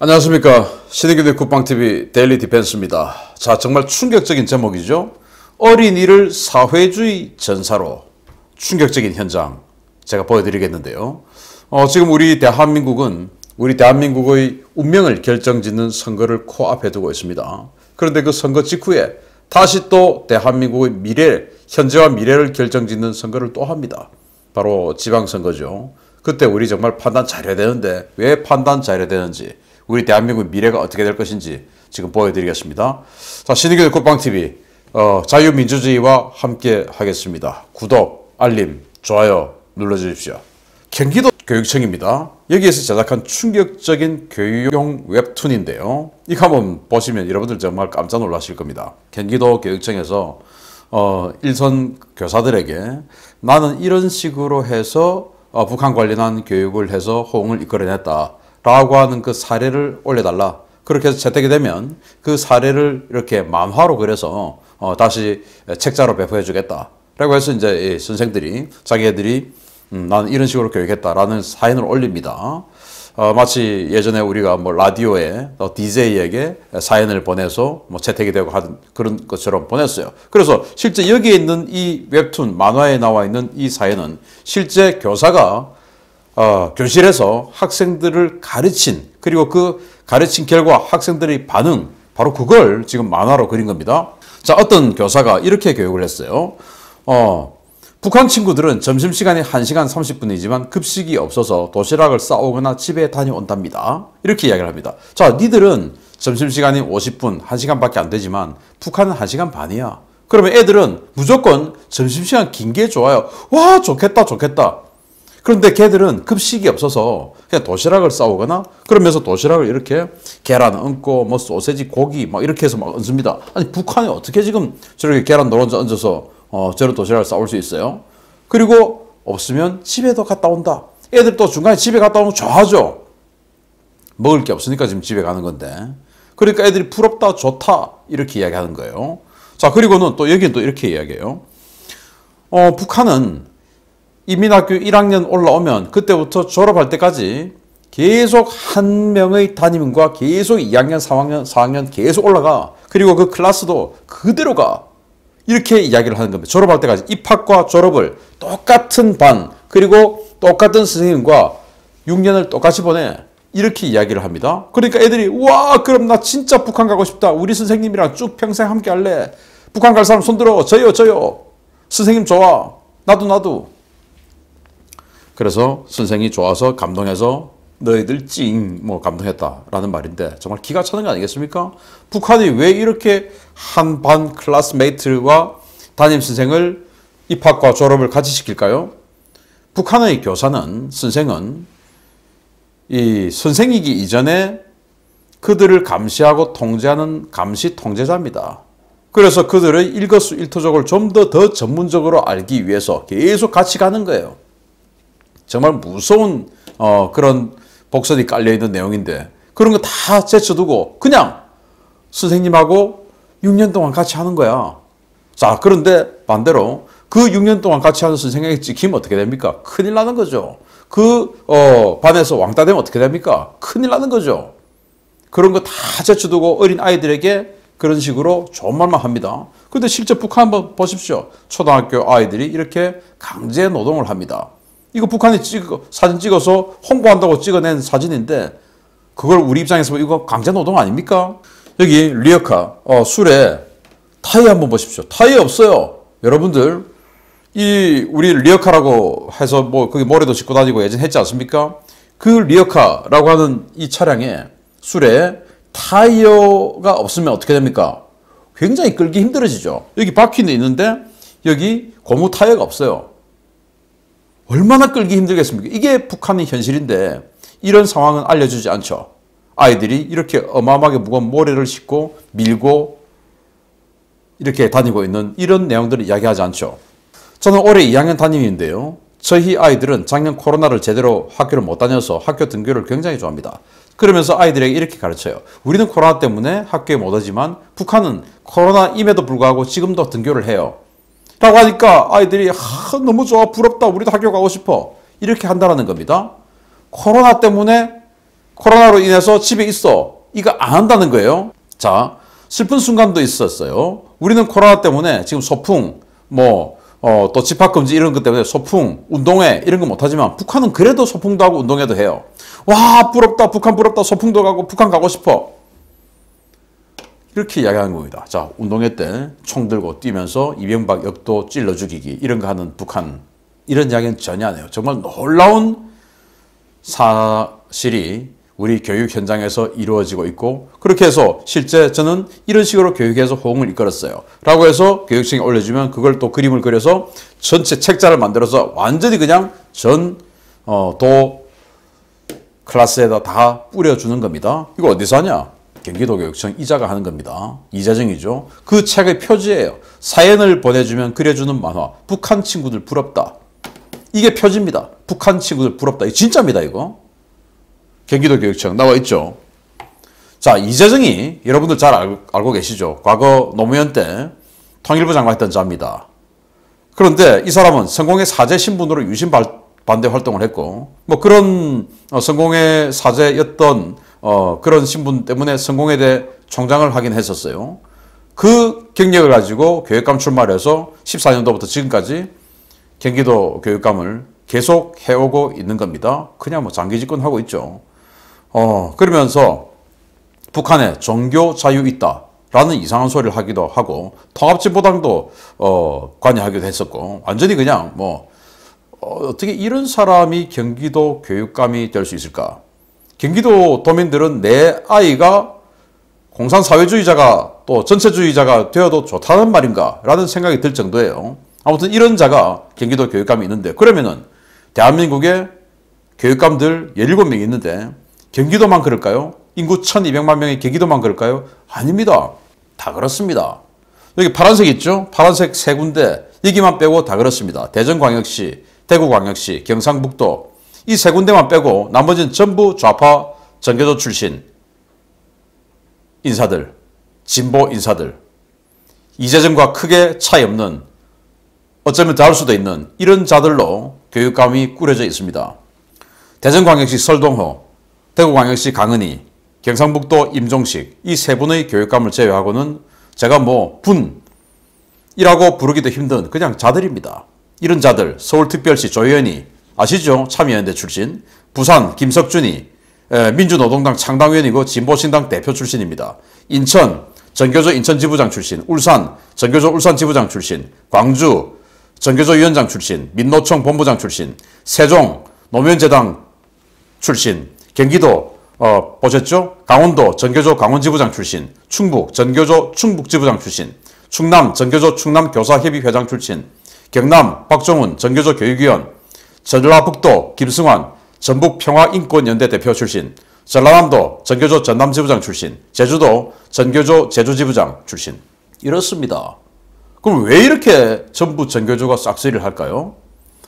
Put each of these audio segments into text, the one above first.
안녕하십니까. 신의교대 국방TV 데일리 디펜스입니다. 자, 정말 충격적인 제목이죠. 어린이를 사회주의 전사로. 충격적인 현장 제가 보여드리겠는데요. 지금 우리 대한민국의 운명을 결정짓는 선거를 코앞에 두고 있습니다. 그런데 그 선거 직후에 다시 또 대한민국의 현재와 미래를 결정짓는 선거를 또 합니다. 바로 지방선거죠. 그때 우리 정말 판단 잘해야 되는데 왜 판단 잘해야 되는지, 우리 대한민국의 미래가 어떻게 될 것인지 지금 보여드리겠습니다. 자, 신의교대 국방TV 자유민주주의와 함께 하겠습니다. 구독, 알림, 좋아요 눌러주십시오. 경기도 교육청입니다. 여기에서 제작한 충격적인 교육용 웹툰인데요. 이거 한번 보시면 여러분들 정말 깜짝 놀라실 겁니다. 경기도 교육청에서 일선 교사들에게 나는 이런 식으로 해서 북한 관련한 교육을 해서 호응을 이끌어냈다 라고 하는 그 사례를 올려달라. 그렇게 해서 채택이 되면 그 사례를 이렇게 만화로 그려서 다시 책자로 배포해 주겠다 라고 해서 이제 선생들이 자기들이 나는 이런 식으로 교육했다라는 사연을 올립니다. 마치 예전에 우리가 뭐 라디오에 DJ에게 사연을 보내서 뭐 채택이 되고 하는 그런 것처럼 보냈어요. 그래서 실제 여기에 있는 이 웹툰 만화에 나와 있는 이 사연은 실제 교사가 교실에서 학생들을 가르친, 그리고 그 가르친 결과 학생들의 반응, 바로 그걸 지금 만화로 그린 겁니다. 자, 어떤 교사가 이렇게 교육을 했어요. 북한 친구들은 점심시간이 1시간 30분이지만 급식이 없어서 도시락을 싸오거나 집에 다녀온답니다. 이렇게 이야기를 합니다. 자, 니들은 점심시간이 50분, 1시간밖에 안 되지만 북한은 1시간 반이야. 그러면 애들은 무조건 점심시간 긴 게 좋아요. 와, 좋겠다, 좋겠다. 그런데 걔들은 급식이 없어서 그냥 도시락을 싸오거나, 그러면서 도시락을 이렇게 계란 얹고 뭐 소세지 고기 막 이렇게 해서 막 얹습니다. 아니, 북한이 어떻게 지금 저렇게 계란 노른자 얹어서 저런 도시락을 싸올 수 있어요? 그리고 없으면 집에도 갔다 온다. 애들 또 중간에 집에 갔다 오면 좋아하죠. 먹을 게 없으니까 지금 집에 가는 건데. 그러니까 애들이 부럽다, 좋다 이렇게 이야기하는 거예요. 자, 그리고는 또 여기는 또 이렇게 이야기해요. 북한은 이민학교 1학년 올라오면 그때부터 졸업할 때까지 계속 한 명의 담임과 계속 2학년, 3학년, 4학년 계속 올라가. 그리고 그 클래스도 그대로 가. 이렇게 이야기를 하는 겁니다. 졸업할 때까지 입학과 졸업을 똑같은 반, 그리고 똑같은 선생님과 6년을 똑같이 보내. 이렇게 이야기를 합니다. 그러니까 애들이 와, 그럼 나 진짜 북한 가고 싶다. 우리 선생님이랑 쭉 평생 함께 할래. 북한 갈 사람 손들어. 저요. 선생님 좋아. 나도. 그래서 선생이 좋아서 감동해서 너희들 감동했다라는 말인데, 정말 기가 차는 거 아니겠습니까? 북한이 왜 이렇게 한 반 클래스메이트와 담임 선생을 입학과 졸업을 같이 시킬까요? 북한의 선생은 이 선생이기 이전에 그들을 감시하고 통제하는 감시 통제자입니다. 그래서 그들의 일거수일투족을 좀 더 전문적으로 알기 위해서 계속 같이 가는 거예요. 정말 무서운 그런 복선이 깔려있는 내용인데, 그런 거 다 제쳐두고 그냥 선생님하고 6년 동안 같이 하는 거야. 자, 그런데 반대로 그 6년 동안 같이 하는 선생에게 찍히면 어떻게 됩니까? 큰일 나는 거죠. 그 반에서 왕따 되면 어떻게 됩니까? 큰일 나는 거죠. 그런 거 다 제쳐두고 어린 아이들에게 그런 식으로 좋은 말만 합니다. 그런데 실제 북한 한번 보십시오. 초등학교 아이들이 이렇게 강제 노동을 합니다. 이거 북한이 사진 찍어서 홍보한다고 찍어낸 사진인데, 그걸 우리 입장에서 보면 이거 강제노동 아닙니까? 여기 리어카 술에 타이어 한번 보십시오. 타이어 없어요. 여러분들, 우리 리어카라고 해서 뭐 거기 모래도 싣고 다니고 예전 했지 않습니까? 그 리어카라고 하는 이 차량에 술에 타이어가 없으면 어떻게 됩니까? 굉장히 끌기 힘들어지죠. 여기 바퀴는 있는데 여기 고무 타이어가 없어요. 얼마나 끌기 힘들겠습니까? 이게 북한의 현실인데 이런 상황은 알려주지 않죠. 아이들이 이렇게 어마어마하게 무거운 모래를 싣고 밀고 이렇게 다니고 있는 이런 내용들을 이야기하지 않죠. 저는 올해 2학년 담임인데요. 저희 아이들은 작년 코로나를 제대로 학교를 못 다녀서 학교 등교를 굉장히 좋아합니다. 그러면서 아이들에게 이렇게 가르쳐요. 우리는 코로나 때문에 학교에 못 오지만 북한은 코로나임에도 불구하고 지금도 등교를 해요. 라고 하니까 아이들이 너무 좋아, 부럽다, 우리도 학교 가고 싶어, 이렇게 한다는 겁니다. 코로나 때문에 코로나로 인해서 집에 있어. 이거 안 한다는 거예요. 자, 슬픈 순간도 있었어요. 우리는 코로나 때문에 지금 소풍, 또 집합금지 이런 것 때문에 소풍, 운동회 이런 거 못하지만 북한은 그래도 소풍도 하고 운동회도 해요. 와, 부럽다. 북한 부럽다. 소풍도 가고 북한 가고 싶어. 이렇게 이야기하는 겁니다. 자, 운동회 때 총 들고 뛰면서 이명박 역도 찔러 죽이기 이런 거 하는 북한, 이런 이야기는 전혀 안 해요. 정말 놀라운 사실이 우리 교육 현장에서 이루어지고 있고, 그렇게 해서 실제 저는 이런 식으로 교육에서 호응을 이끌었어요. 라고 해서 교육청에 올려주면 그걸 또 그림을 그려서 전체 책자를 만들어서 완전히 그냥 도 클래스에다 다 뿌려주는 겁니다. 이거 어디서 하냐? 경기도 교육청 이자가 하는 겁니다. 이자정이죠. 그 책의 표지예요. 사연을 보내주면 그려주는 만화. 북한 친구들 부럽다. 이게 표지입니다. 북한 친구들 부럽다. 이거 진짜입니다, 이거. 경기도 교육청 나와 있죠. 자, 이재정이 여러분들 잘 알고 계시죠. 과거 노무현 때 통일부 장관 했던 자입니다. 그런데 이 사람은 성공회 사제 신분으로 유신 반대 활동을 했고, 그런 성공회 사제였던 그런 신분 때문에 성공회대 총장을 하긴 했었어요. 그 경력을 가지고 교육감 출마를 해서 14년도부터 지금까지 경기도 교육감을 계속 해오고 있는 겁니다. 그냥 장기 집권하고 있죠. 그러면서 북한에 종교 자유 있다라는 이상한 소리를 하기도 하고, 통합진보당도 관여하기도 했었고, 완전히 그냥 어떻게 이런 사람이 경기도 교육감이 될 수 있을까? 경기도 도민들은 내 아이가 공산사회주의자가 또 전체주의자가 되어도 좋다는 말인가? 라는 생각이 들 정도예요. 아무튼 이런 자가 경기도 교육감이 있는데, 그러면은 대한민국에 교육감들 17명이 있는데 경기도만 그럴까요? 인구 1200만 명의 경기도만 그럴까요? 아닙니다. 다 그렇습니다. 여기 파란색 있죠? 파란색 세 군데, 여기만 빼고 다 그렇습니다. 대전광역시, 대구광역시, 경상북도, 이 세 군데만 빼고 나머지는 전부 좌파 전교조 출신 인사들, 진보 인사들, 이재정과 크게 차이 없는, 어쩌면 다를 수도 있는 이런 자들로 교육감이 꾸려져 있습니다. 대전광역시 설동호, 대구광역시 강은희, 경상북도 임종식, 이 세 분의 교육감을 제외하고는 제가 분이라고 부르기도 힘든 그냥 자들입니다. 이런 자들, 서울특별시 조현희, 아시죠? 참여연대 출신, 부산 김석준이 민주노동당 창당위원이고 진보신당 대표 출신입니다. 인천 전교조 인천지부장 출신, 울산 전교조 울산지부장 출신, 광주 전교조 위원장 출신, 민노총 본부장 출신, 세종 노무현재당 출신, 경기도 보셨죠? 강원도 전교조 강원지부장 출신, 충북 전교조 충북지부장 출신, 충남 전교조 충남교사협의회장 출신, 경남 박종훈 전교조 교육위원, 전라북도 김승환 전북평화인권연대 대표 출신, 전라남도 전교조 전남지부장 출신, 제주도 전교조 제주지부장 출신. 이렇습니다. 그럼 왜 이렇게 전부 전교조가 싹쓸이를 할까요?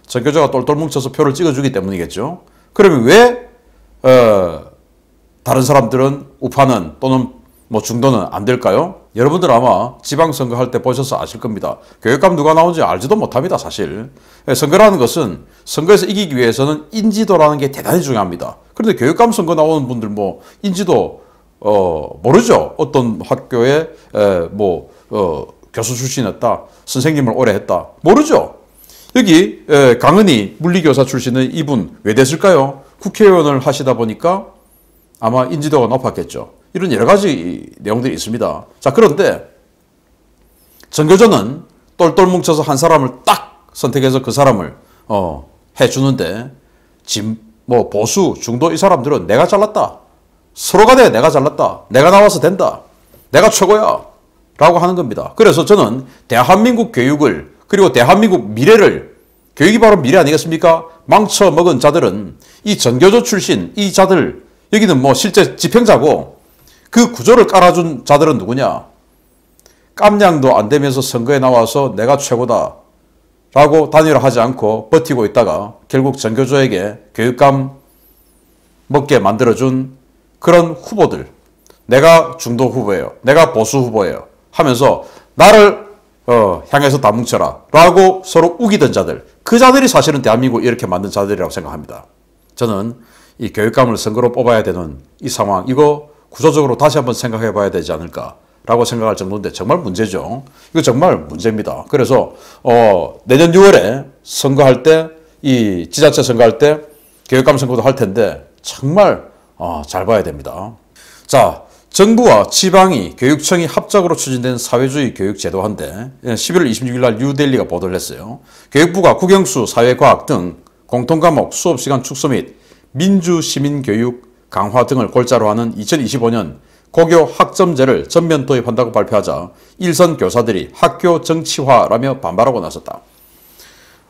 전교조가 똘똘 뭉쳐서 표를 찍어주기 때문이겠죠. 그러면 왜 다른 사람들은 우파는 또는 중도는 안 될까요? 여러분들 아마 지방선거 할 때 보셔서 아실 겁니다. 교육감 누가 나오는지 알지도 못합니다, 사실. 선거라는 것은 선거에서 이기기 위해서는 인지도라는 게 대단히 중요합니다. 그런데 교육감 선거 나오는 분들 인지도 모르죠. 어떤 학교에 교수 출신이었다, 선생님을 오래 했다, 모르죠. 여기 강은희 물리교사 출신의 이분 왜 됐을까요? 국회의원을 하시다 보니까 아마 인지도가 높았겠죠. 이런 여러 가지 내용들이 있습니다. 자, 그런데 전교조는 똘똘 뭉쳐서 한 사람을 딱 선택해서 그 사람을 해주는데, 보수, 중도 이 사람들은 내가 잘났다, 서로가 돼, 내가 잘났다, 내가 나와서 된다, 내가 최고야 라고 하는 겁니다. 그래서 저는 대한민국 교육을, 그리고 대한민국 미래를, 교육이 바로 미래 아니겠습니까? 망쳐먹은 자들은 이 전교조 출신 이 자들, 여기는 실제 집행자고, 그 구조를 깔아준 자들은 누구냐? 깜냥도 안 되면서 선거에 나와서 내가 최고다 라고 단일화하지 않고 버티고 있다가 결국 전교조에게 교육감 먹게 만들어준 그런 후보들, 내가 중도 후보예요, 내가 보수 후보예요 하면서 나를 향해서 다 뭉쳐라 라고 서로 우기던 자들, 그 자들이 사실은 대한민국 이렇게 만든 자들이라고 생각합니다. 저는 이 교육감을 선거로 뽑아야 되는 이 상황, 이거 구조적으로 다시 한번 생각해 봐야 되지 않을까라고 생각할 정도인데 정말 문제죠. 이거 정말 문제입니다. 그래서 내년 6월에 선거할 때, 이 지자체 선거할 때 교육감 선거도 할 텐데 정말 잘 봐야 됩니다. 자, 정부와 지방이 교육청이 합작으로 추진된 사회주의 교육제도화인데 11월 26일 날 뉴델리가 보도를 했어요. 교육부가 국영수, 사회과학 등 공통과목 수업시간 축소 및 민주시민교육 강화 등을 골자로 하는 2025년 고교 학점제를 전면 도입한다고 발표하자 일선 교사들이 학교 정치화라며 반발하고 나섰다.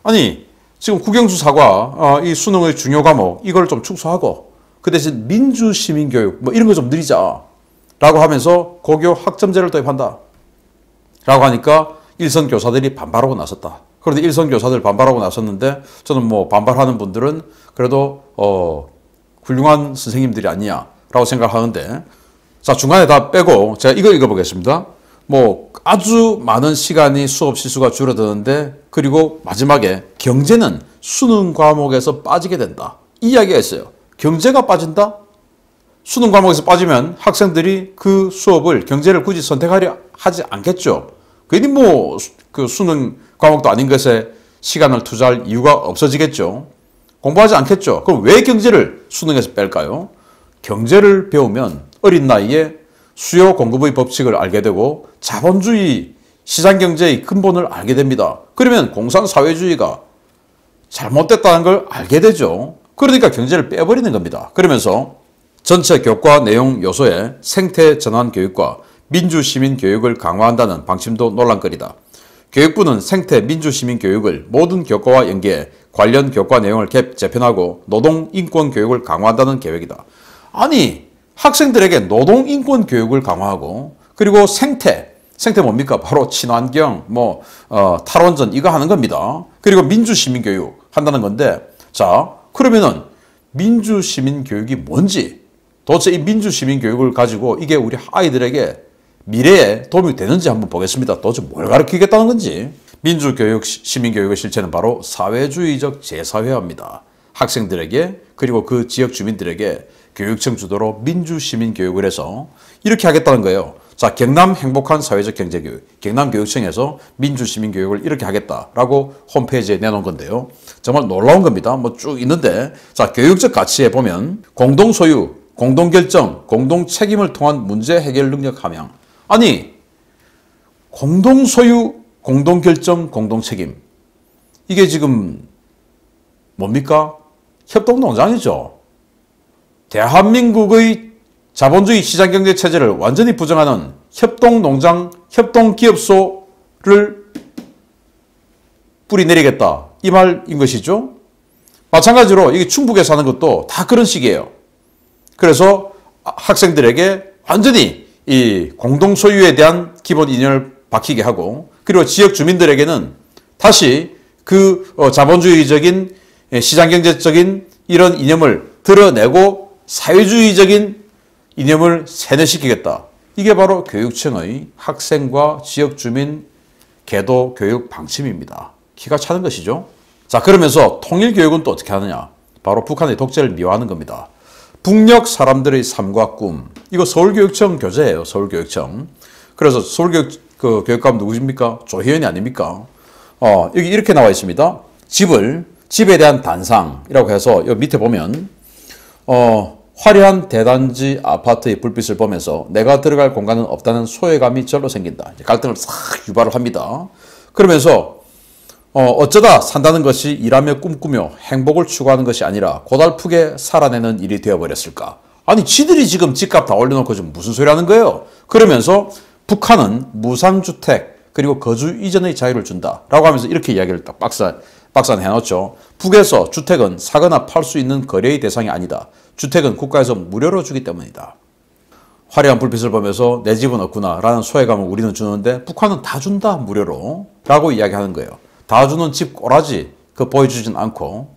아니, 지금 국영수, 사과, 이 수능의 중요 과목 이걸 좀 축소하고 그 대신 민주시민교육 뭐 이런 거 좀 늘리자 라고 하면서 고교 학점제를 도입한다 라고 하니까 일선 교사들이 반발하고 나섰다. 그런데 일선 교사들 반발하고 나섰는데 저는 뭐 반발하는 분들은 그래도 훌륭한 선생님들이 아니냐라고 생각하는데, 자, 중간에 다 빼고 제가 이거 읽어보겠습니다. 뭐 아주 많은 시간이 수업 시수가 줄어드는데, 그리고 마지막에 경제는 수능 과목에서 빠지게 된다, 이 이야기가 있어요. 경제가 빠진다? 수능 과목에서 빠지면 학생들이 그 수업을, 경제를 굳이 선택하려 하지 않겠죠. 괜히 뭐 그 수능 과목도 아닌 것에 시간을 투자할 이유가 없어지겠죠. 공부하지 않겠죠. 그럼 왜 경제를 수능에서 뺄까요? 경제를 배우면 어린 나이에 수요 공급의 법칙을 알게 되고 자본주의 시장경제의 근본을 알게 됩니다. 그러면 공산사회주의가 잘못됐다는 걸 알게 되죠. 그러니까 경제를 빼버리는 겁니다. 그러면서 전체 교과 내용 요소의 생태 전환 교육과 민주시민 교육을 강화한다는 방침도 논란거리다. 교육부는 생태 민주시민 교육을 모든 교과와 연계해 관련 교과 내용을 재편하고 노동 인권 교육을 강화한다는 계획이다. 아니, 학생들에게 노동 인권 교육을 강화하고, 그리고 생태 뭡니까? 바로 친환경, 탈원전 이거 하는 겁니다. 그리고 민주시민 교육 한다는 건데, 자, 그러면은 민주시민 교육이 뭔지, 도대체 이 민주시민 교육을 가지고 이게 우리 아이들에게 미래에 도움이 되는지 한번 보겠습니다. 도대체 뭘 가르치겠다는 건지. 민주교육, 시민교육의 실체는 바로 사회주의적 재사회화입니다. 학생들에게, 그리고 그 지역 주민들에게 교육청 주도로 민주시민교육을 해서 이렇게 하겠다는 거예요. 자, 경남 행복한 사회적 경제교육, 경남교육청에서 민주시민교육을 이렇게 하겠다라고 홈페이지에 내놓은 건데요. 정말 놀라운 겁니다. 뭐 쭉 있는데, 자, 교육적 가치에 보면 공동소유, 공동결정, 공동책임을 통한 문제 해결 능력 함양. 아니, 공동소유, 공동결정, 공동책임, 이게 지금 뭡니까? 협동농장이죠. 대한민국의 자본주의 시장경제 체제를 완전히 부정하는 협동농장, 협동기업소를 뿌리내리겠다, 이 말인 것이죠. 마찬가지로 이게 충북에서 하는 것도 다 그런 식이에요. 그래서 학생들에게 완전히 이 공동소유에 대한 기본 이념을 박히게 하고, 그리고 지역 주민들에게는 다시 그 자본주의적인 시장경제적인 이런 이념을 드러내고 사회주의적인 이념을 세뇌시키겠다. 이게 바로 교육청의 학생과 지역 주민 계도 교육 방침입니다. 기가 차는 것이죠. 자, 그러면서 통일교육은 또 어떻게 하느냐. 바로 북한의 독재를 미화하는 겁니다. 북녘 사람들의 삶과 꿈. 이거 서울교육청 교재예요. 서울교육청. 그래서 교육감 누구십니까? 조희연이 아닙니까? 여기 이렇게 나와 있습니다. 집에 대한 단상이라고 해서 여기 밑에 보면 화려한 대단지 아파트의 불빛을 보면서 내가 들어갈 공간은 없다는 소외감이 절로 생긴다. 갈등을 싹 유발을 합니다. 그러면서 어쩌다 산다는 것이 일하며 꿈꾸며 행복을 추구하는 것이 아니라 고달프게 살아내는 일이 되어버렸을까. 아니, 지들이 지금 집값 다 올려놓고 지금 무슨 소리 하는 거예요? 그러면서 북한은 무상주택 그리고 거주 이전의 자유를 준다라고 하면서 이렇게 이야기를 딱 박산 해놓죠. 북에서 주택은 사거나 팔 수 있는 거래의 대상이 아니다. 주택은 국가에서 무료로 주기 때문이다. 화려한 불빛을 보면서 내 집은 없구나 라는 소외감을 우리는 주는데 북한은 다 준다, 무료로 라고 이야기하는 거예요. 다 주는 집 꼬라지 그거 보여주진 않고,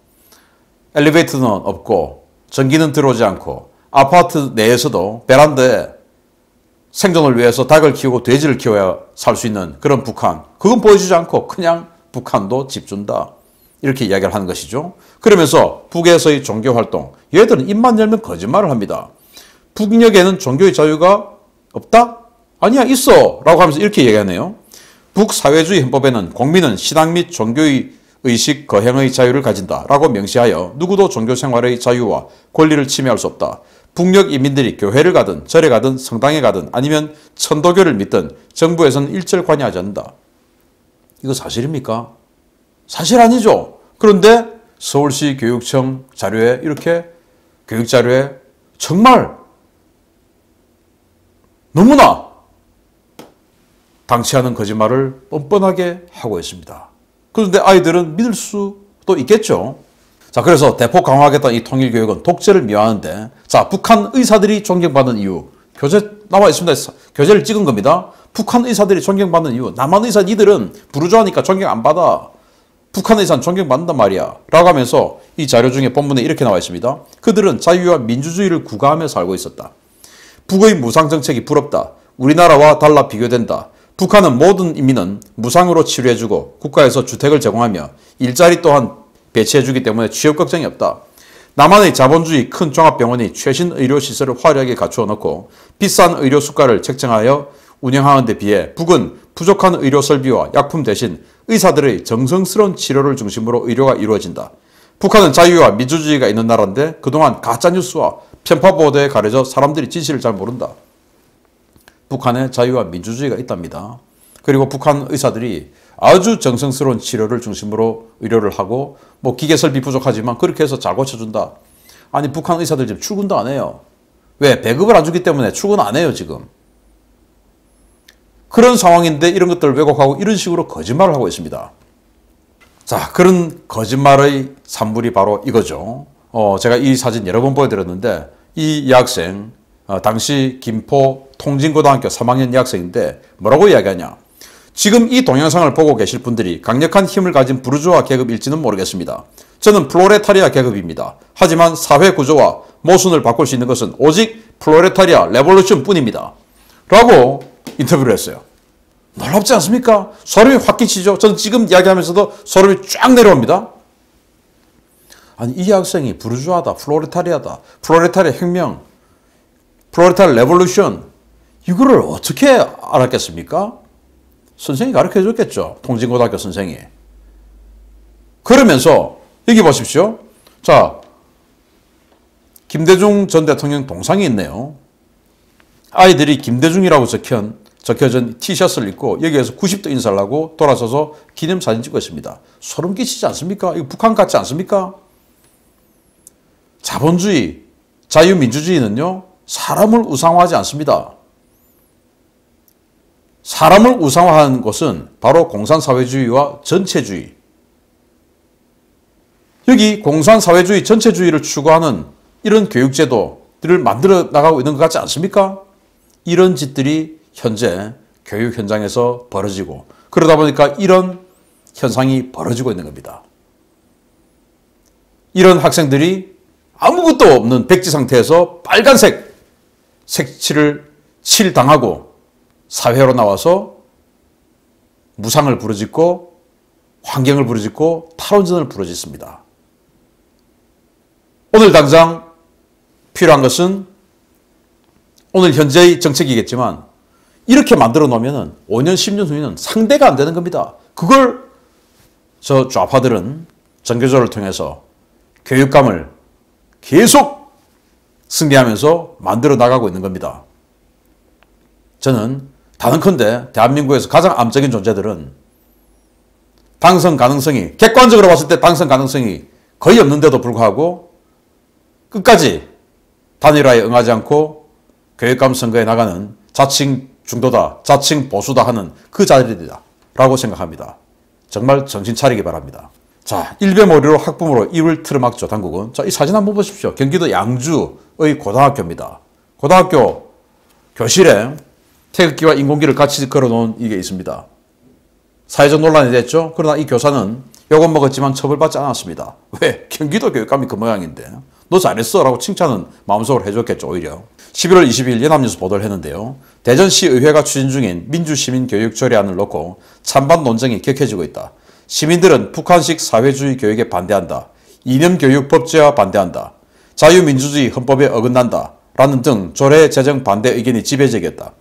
엘리베이터는 없고 전기는 들어오지 않고, 아파트 내에서도 베란다에 생존을 위해서 닭을 키우고 돼지를 키워야 살 수 있는 그런 북한, 그건 보여주지 않고 그냥 북한도 집 준다, 이렇게 이야기를 하는 것이죠. 그러면서 북에서의 종교활동, 얘들은 입만 열면 거짓말을 합니다. 북녘에는 종교의 자유가 없다? 아니야, 있어! 라고 하면서 이렇게 얘기하네요. 북사회주의 헌법에는 국민은 신앙 및 종교의 의식 거행의 자유를 가진다 라고 명시하여 누구도 종교 생활의 자유와 권리를 침해할 수 없다. 북녘 인민들이 교회를 가든 절에 가든 성당에 가든 아니면 천도교를 믿든 정부에서는 일절 관여하지 않는다. 이거 사실입니까? 사실 아니죠. 그런데 서울시 교육청 자료에 이렇게 교육 자료에 정말 너무나 당치하는 거짓말을 뻔뻔하게 하고 있습니다. 그런데 아이들은 믿을 수도 있겠죠. 자, 그래서 대폭 강화하겠다는 이 통일교육은 독재를 미화하는데, 자, 북한 의사들이 존경받는 이유, 교재 나와 있습니다. 교재를 찍은 겁니다. 북한 의사들이 존경받는 이유, 남한 의사 니들은 부르주아니까 존경 안 받아. 북한 의사는 존경받는단 말이야. 라고 하면서 이 자료 중에 본문에 이렇게 나와 있습니다. 그들은 자유와 민주주의를 구가하며 살고 있었다. 북의 무상정책이 부럽다. 우리나라와 달라 비교된다. 북한은 모든 인민은 무상으로 치료해주고 국가에서 주택을 제공하며 일자리 또한 배치해주기 때문에 취업 걱정이 없다. 남한의 자본주의 큰 종합병원이 최신 의료시설을 화려하게 갖추어 놓고 비싼 의료 수가를 책정하여 운영하는 데 비해 북은 부족한 의료 설비와 약품 대신 의사들의 정성스러운 치료를 중심으로 의료가 이루어진다. 북한은 자유와 민주주의가 있는 나라인데 그동안 가짜뉴스와 편파보도에 가려져 사람들이 진실을 잘 모른다. 북한에 자유와 민주주의가 있답니다. 그리고 북한 의사들이 아주 정성스러운 치료를 중심으로 의료를 하고 뭐 기계설비 부족하지만 그렇게 해서 잘 고쳐준다. 아니 북한 의사들 지금 출근도 안 해요. 왜? 배급을 안 주기 때문에 출근 안 해요 지금. 그런 상황인데 이런 것들을 왜곡하고 이런 식으로 거짓말을 하고 있습니다. 자, 그런 거짓말의 산물이 바로 이거죠. 제가 이 사진 여러 번 보여드렸는데 이 여학생 당시 김포 통진고등학교 3학년 여학생인데 뭐라고 이야기하냐. 지금 이 동영상을 보고 계실 분들이 강력한 힘을 가진 부르주아 계급일지는 모르겠습니다. 저는 플로레타리아 계급입니다. 하지만 사회 구조와 모순을 바꿀 수 있는 것은 오직 플로레타리아 레볼루션 뿐입니다. 라고 인터뷰를 했어요. 놀랍지 않습니까? 소름이 확 끼치죠. 저는 지금 이야기하면서도 소름이 쫙 내려옵니다. 아니 이 학생이 부르주아다, 플로레타리아다, 플로레타리아 혁명, 플로레타리아 레볼루션 이거를 어떻게 알았겠습니까? 선생이 가르쳐 줬겠죠. 통진고등학교 선생이. 그러면서 여기 보십시오. 자, 김대중 전 대통령 동상이 있네요. 아이들이 김대중이라고 적혀진 티셔츠를 입고 여기에서 90도 인사를 하고 돌아서서 기념사진 찍고 있습니다. 소름 끼치지 않습니까? 이거 북한 같지 않습니까? 자본주의, 자유민주주의는요. 사람을 우상화하지 않습니다. 사람을 우상화하는 것은 바로 공산사회주의와 전체주의. 여기 공산사회주의 전체주의를 추구하는 이런 교육제도들을 만들어 나가고 있는 것 같지 않습니까? 이런 짓들이 현재 교육 현장에서 벌어지고 그러다 보니까 이런 현상이 벌어지고 있는 겁니다. 이런 학생들이 아무것도 없는 백지 상태에서 빨간색 색칠을 칠당하고 사회로 나와서 무상을 부르짖고 환경을 부르짖고 탈원전을 부르짖습니다. 오늘 당장 필요한 것은 오늘 현재의 정책이겠지만 이렇게 만들어 놓으면 5년, 10년 후에는 상대가 안 되는 겁니다. 그걸 저 좌파들은 전교조를 통해서 교육감을 계속 승리하면서 만들어 나가고 있는 겁니다. 저는 단언컨대 대한민국에서 가장 암적인 존재들은 당선 가능성이 객관적으로 봤을 때 당선 가능성이 거의 없는데도 불구하고 끝까지 단일화에 응하지 않고 교육감 선거에 나가는 자칭 중도다, 자칭 보수다 하는 그 자들이다 라고 생각합니다. 정말 정신 차리기 바랍니다. 자, 일배몰이로 학부모로 입을 틀어막죠, 당국은. 자, 이 사진 한번 보십시오. 경기도 양주의 고등학교입니다. 고등학교 교실에 태극기와 인공기를 같이 걸어놓은 이게 있습니다. 사회적 논란이 됐죠. 그러나 이 교사는 욕은 먹었지만 처벌받지 않았습니다. 왜? 경기도 교육감이 그 모양인데. 너 잘했어 라고 칭찬은 마음속으로 해줬겠죠, 오히려. 11월 20일 연합뉴스 보도를 했는데요. 대전시 의회가 추진 중인 민주시민교육 조례안을 놓고 찬반 논쟁이 격해지고 있다. 시민들은 북한식 사회주의 교육에 반대한다. 이념교육 법제화 반대한다. 자유민주주의 헌법에 어긋난다. 라는 등 조례 제정 반대 의견이 지배적이었다.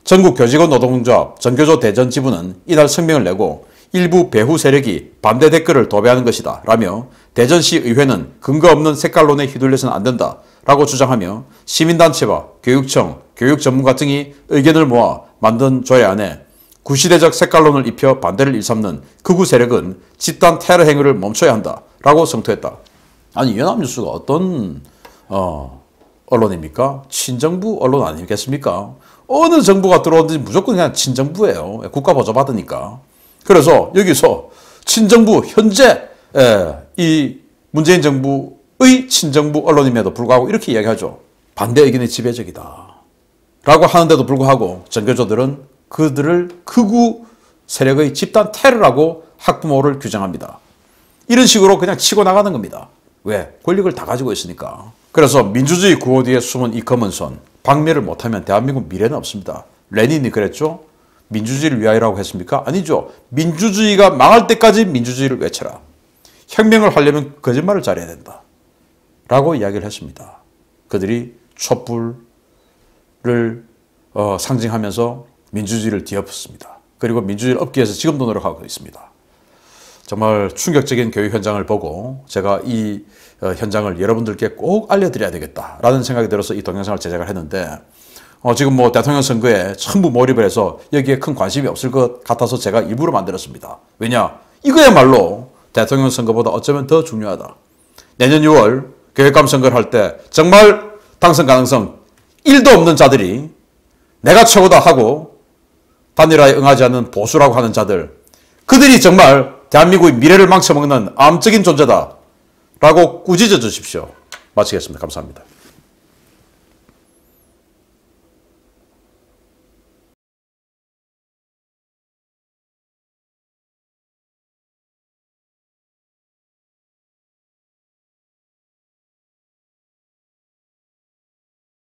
전국 교직원 노동조합 전교조 대전 지부는 이날 성명을 내고 일부 배후 세력이 반대 댓글을 도배하는 것이다 라며 대전시 의회는 근거 없는 색깔론에 휘둘려서는 안 된다 라고 주장하며 시민단체와 교육청, 교육전문가 등이 의견을 모아 만든 조례안에 구시대적 색깔론을 입혀 반대를 일삼는 극우 세력은 집단 테러 행위를 멈춰야 한다 라고 성토했다. 아니 연합뉴스가 어떤 언론입니까? 친정부 언론 아니겠습니까? 어느 정부가 들어오든지 무조건 그냥 친정부예요. 국가 보조 받으니까. 그래서 여기서 친정부 현재 이 문재인 정부의 친정부 언론임에도 불구하고 이렇게 이야기하죠. 반대 의견이 지배적이다 라고 하는데도 불구하고 전교조들은 그들을 극우 세력의 집단 테러라고 학부모를 규정합니다. 이런 식으로 그냥 치고 나가는 겁니다. 왜? 권력을 다 가지고 있으니까. 그래서 민주주의 구호 뒤에 숨은 이 검은 손, 박멸을 못하면 대한민국 미래는 없습니다. 레닌이 그랬죠? 민주주의를 위하여라고 했습니까? 아니죠. 민주주의가 망할 때까지 민주주의를 외쳐라. 혁명을 하려면 거짓말을 잘해야 된다. 라고 이야기를 했습니다. 그들이 촛불을 상징하면서 민주주의를 뒤엎었습니다. 그리고 민주주의를 얻기 위해서 지금도 노력하고 있습니다. 정말 충격적인 교육 현장을 보고 제가 이 현장을 여러분들께 꼭 알려드려야 되겠다라는 생각이 들어서 이 동영상을 제작을 했는데 지금 뭐 대통령 선거에 전부 몰입을 해서 여기에 큰 관심이 없을 것 같아서 제가 일부러 만들었습니다. 왜냐? 이거야말로 대통령 선거보다 어쩌면 더 중요하다. 내년 6월 교육감 선거를 할 때 정말 당선 가능성 1도 없는 자들이 내가 최고다 하고 단일화에 응하지 않는 보수라고 하는 자들, 그들이 정말 대한민국의 미래를 망쳐먹는 암적인 존재다 라고 꾸짖어 주십시오. 마치겠습니다. 감사합니다.